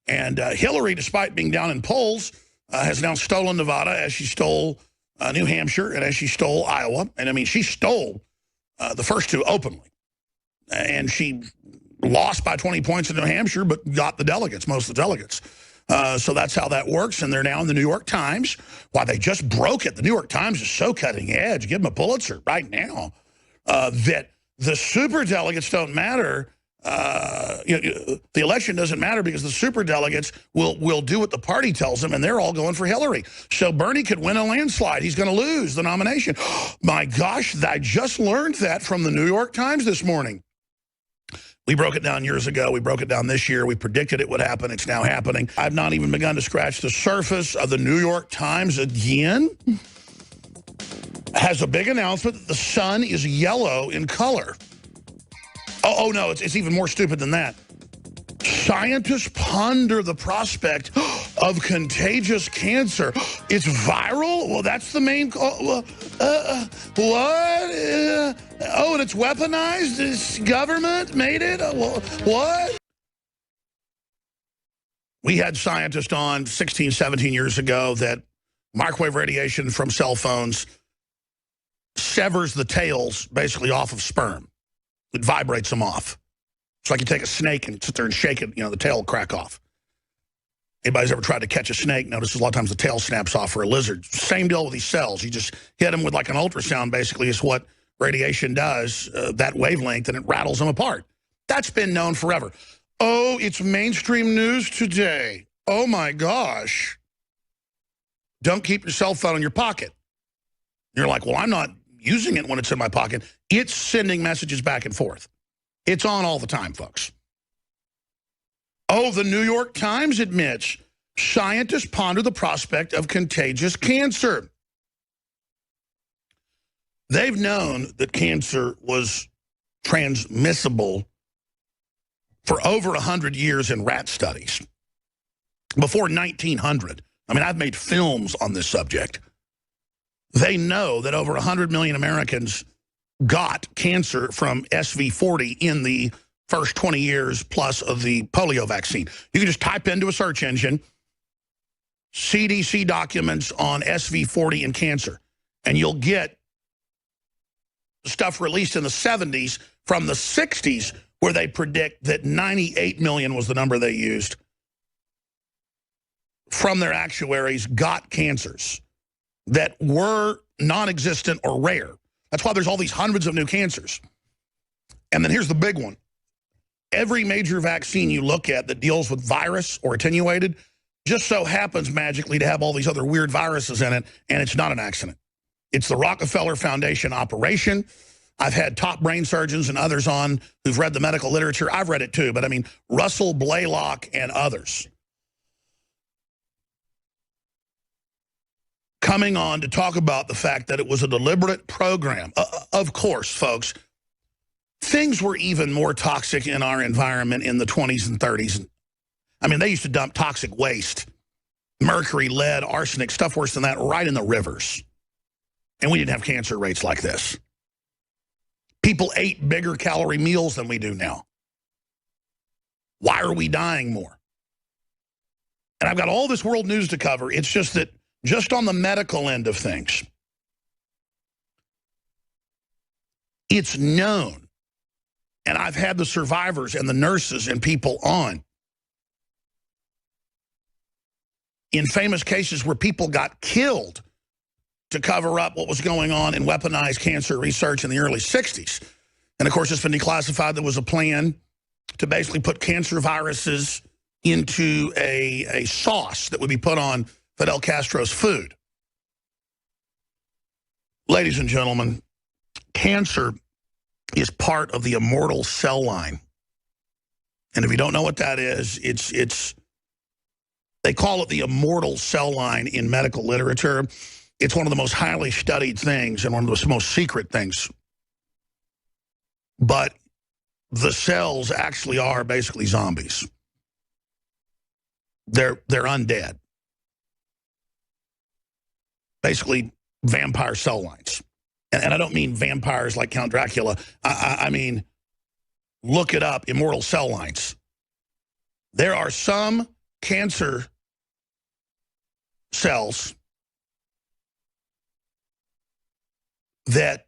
And Hillary, despite being down in polls, has now stolen Nevada as she stole New Hampshire and as she stole Iowa. And I mean, she stole the first two openly. And she lost by 20 points in New Hampshire, but got the delegates, most of the delegates. So that's how that works. And they're now in the New York Times. Why, they just broke it. The New York Times is so cutting edge. Give them a Pulitzer right now. That the superdelegates don't matter. The election doesn't matter because the superdelegates will do what the party tells them, and they're all going for Hillary. So Bernie could win a landslide. He's going to lose the nomination. My gosh, I just learned that from the New York Times this morning. We broke it down years ago. We broke it down this year. We predicted it would happen. It's now happening. I've not even begun to scratch the surface of the New York Times again. Has a big announcement that the sun is yellow in color. Oh no, it's even more stupid than that. Scientists ponder the prospect of contagious cancer. It's viral? Well, that's the main... what? Oh, and it's weaponized? This government made it? What? We had scientists on 16, 17 years ago that microwave radiation from cell phones severs the tails basically off of sperm. It vibrates them off. It's like you take a snake and sit there and shake it, the tail will crack off. Anybody's ever tried to catch a snake notices a lot of times the tail snaps off for a lizard. Same deal with these cells. You just hit them with like an ultrasound, basically, is what radiation does, that wavelength, and it rattles them apart. That's been known forever. Oh, it's mainstream news today. Oh, my gosh. Don't keep your cell phone in your pocket. You're like, well, I'm not using it when it's in my pocket. It's sending messages back and forth. It's on all the time, folks. Oh, the New York Times admits scientists ponder the prospect of contagious cancer. They've known that cancer was transmissible for over 100 years in rat studies. Before 1900. I mean, I've made films on this subject. They know that over 100 million Americans got cancer from SV40 in the first 20 years plus of the polio vaccine. You can just type into a search engine, CDC documents on SV40 and cancer, and you'll get stuff released in the 70s from the 60s where they predict that 98 million was the number they used from their actuaries got cancers that were non-existent or rare. That's why there's all these hundreds of new cancers. And then here's the big one. Every major vaccine you look at that deals with virus or attenuated just so happens magically to have all these other weird viruses in it, and it's not an accident. It's the Rockefeller Foundation operation. I've had top brain surgeons and others on who've read the medical literature. I've read it too, but I mean, Russell Blaylock and others coming on to talk about the fact that it was a deliberate program. Of course, folks, things were even more toxic in our environment in the 20s and 30s. I mean, they used to dump toxic waste, mercury, lead, arsenic, stuff worse than that, right in the rivers. And we didn't have cancer rates like this. People ate bigger calorie meals than we do now. Why are we dying more? And I've got all this world news to cover. It's just that just on the medical end of things, it's known, and I've had the survivors and the nurses and people on, in famous cases where people got killed to cover up what was going on in weaponized cancer research in the early 60s. And of course, it's been declassified. There was a plan to basically put cancer viruses into a sauce that would be put on Fidel Castro's food. Ladies and gentlemen, cancer is part of the immortal cell line. And if you don't know what that is, they call it the immortal cell line in medical literature. It's one of the most highly studied things and one of the most secret things. But the cells actually are basically zombies. They're undead. Basically, vampire cell lines. And I don't mean vampires like Count Dracula. I mean, look it up, immortal cell lines. There are some cancer cells that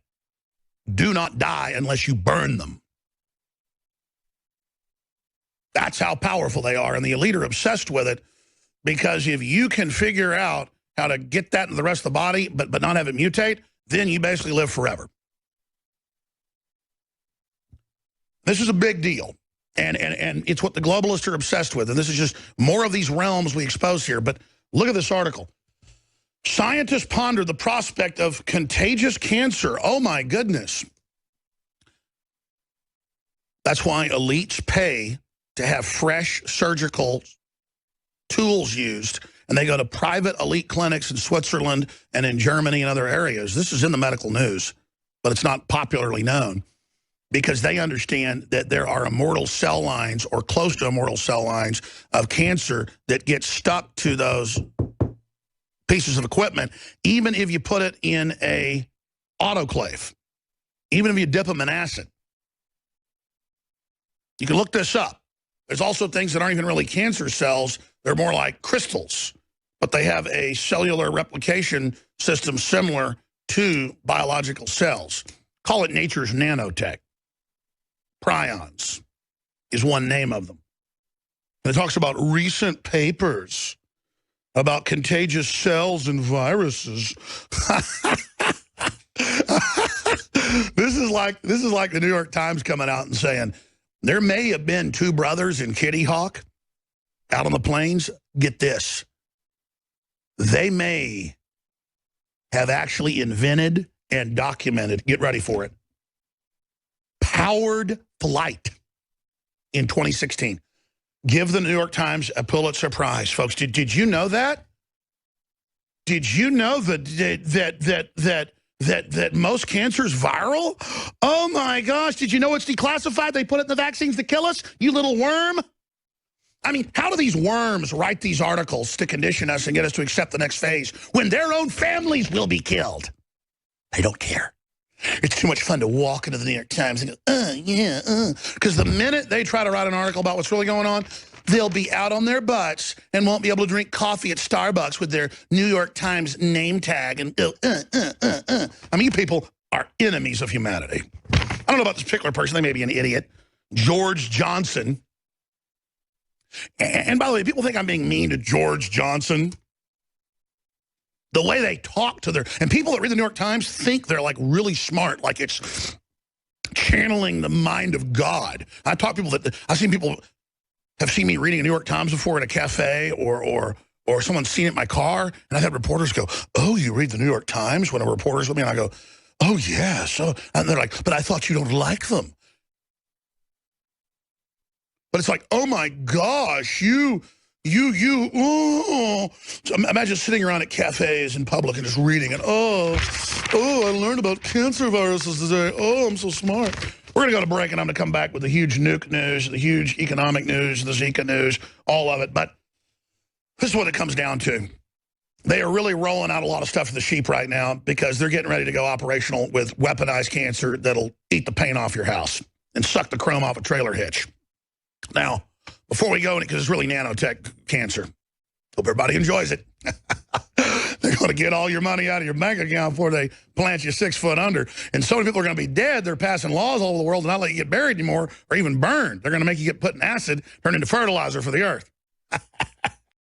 do not die unless you burn them. That's how powerful they are, and the elite are obsessed with it, because if you can figure out how to get that into the rest of the body but not have it mutate, then you basically live forever. This is a big deal, and it's what the globalists are obsessed with, and this is just more of these realms we expose here. But look at this article. Scientists ponder the prospect of contagious cancer. Oh, my goodness. That's why elites pay to have fresh surgical tools used, and they go to private elite clinics in Switzerland and in Germany and other areas. This is in the medical news, but it's not popularly known, because they understand that there are immortal cell lines or close to immortal cell lines of cancer that get stuck to those pieces of equipment, even if you put it in a autoclave, even if you dip them in acid. You can look this up. There's also things that aren't even really cancer cells. They're more like crystals, but they have a cellular replication system similar to biological cells. Call it nature's nanotech. Prions is one name of them. And it talks about recent papers about contagious cells and viruses. This is like the New York Times coming out and saying, there may have been two brothers in Kitty Hawk out on the plains. Get this. They may have actually invented and documented, get ready for it, powered flight in 2016. Give the New York Times a Pulitzer Prize, folks. Did you know that? Did you know that most cancer is viral? Oh my gosh, did you know it's declassified? They put it in the vaccines to kill us, you little worm. I mean, how do these worms write these articles to condition us and get us to accept the next phase when their own families will be killed? They don't care. It's too much fun to walk into the New York Times and go, because the minute they try to write an article about what's really going on, they'll be out on their butts and won't be able to drink coffee at Starbucks with their New York Times name tag and go, I mean, you people are enemies of humanity. I don't know about this particular person. They may be an idiot. George Johnson. And by the way, people think I'm being mean to George Johnson. The way they talk to and people that read the New York Times think they're like really smart, like it's channeling the mind of God. I've seen people have seen me reading a New York Times before in a cafe or someone's seen it in my car, and I've had reporters go, oh, you read the New York Times? When a reporter's with me, and I go, oh, yeah. So, and they're like, but I thought you don't like them. But it's like, oh, my gosh, oh. So imagine sitting around at cafes in public and just reading it. Oh, I learned about cancer viruses today. Oh, I'm so smart. We're going to go to break, and I'm going to come back with the huge nuke news, the huge economic news, the Zika news, all of it. But this is what it comes down to. They are really rolling out a lot of stuff for the sheep right now because they're getting ready to go operational with weaponized cancer that'll eat the paint off your house and suck the chrome off a trailer hitch. Now, before we go, because it's really nanotech cancer, hope everybody enjoys it. They're going to get all your money out of your bank account before they plant you 6 foot under. And so many people are going to be dead, they're passing laws all over the world to not let you get buried anymore or even burned. They're going to make you get put in acid, turned into fertilizer for the earth.